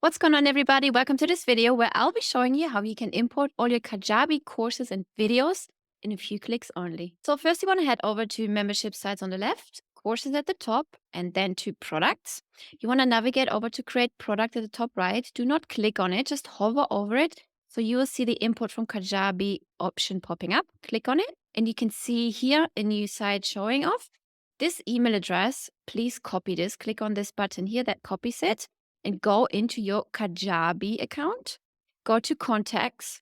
What's going on, everybody? Welcome to this video where I'll be showing you how you can import all your Kajabi courses and videos in a few clicks only. So first you want to head over to membership sites on the left, courses at the top, and then to products. You want to navigate over to create product at the top right. Do not click on it, just hover over it. So you will see the import from Kajabi option popping up. Click on it and you can see here a new site showing off. This email address, please copy this. Click on this button here that copies it. And go into your Kajabi account, go to contacts,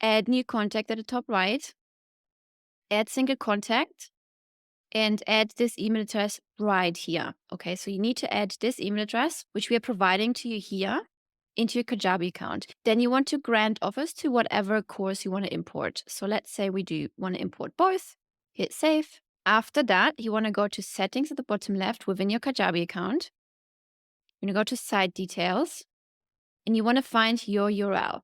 add new contact at the top right, add single contact, and add this email address right here. Okay, so you need to add this email address, which we are providing to you here, into your Kajabi account. Then you want to grant offers to whatever course you want to import. So let's say we do want to import both, hit save. After that, you want to go to settings at the bottom left within your Kajabi account. You're going to go to site details. And you want to find your URL.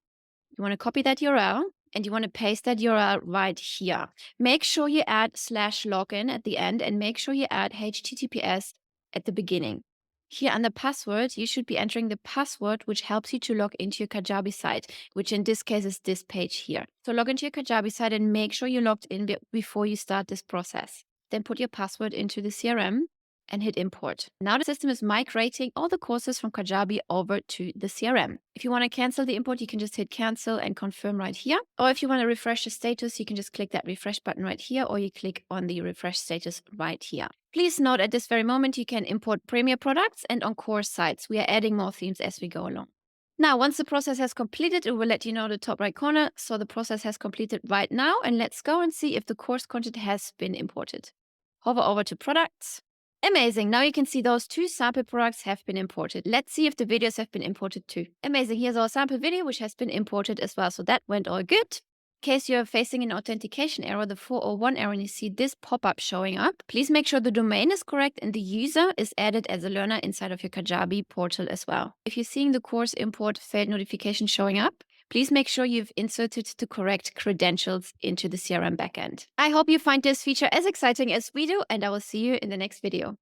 You want to copy that URL and you want to paste that URL right here. Make sure you add /login at the end and make sure you add HTTPS at the beginning. Here under password, you should be entering the password which helps you to log into your Kajabi site, which in this case is this page here. So log into your Kajabi site and make sure you're logged in before you start this process. Then put your password into the CRM and hit import. Now the system is migrating all the courses from Kajabi over to the CRM. If you want to cancel the import, you can just hit cancel and confirm right here. Or if you want to refresh the status, you can just click that refresh button right here, or you click on the refresh status right here. Please note at this very moment, you can import Premier products, and on course sites, we are adding more themes as we go along. Now, once the process has completed, it will let you know in the top right corner. So the process has completed right now, and let's go and see if the course content has been imported. Hover over to products. Amazing. Now you can see those two sample products have been imported. Let's see if the videos have been imported too. Amazing. Here's our sample video, which has been imported as well. So that went all good. In case you're facing an authentication error, the 401 error, and you see this pop-up showing up, please make sure the domain is correct and the user is added as a learner inside of your Kajabi portal as well. If you're seeing the course import failed notification showing up, please make sure you've inserted the correct credentials into the CRM backend. I hope you find this feature as exciting as we do, and I will see you in the next video.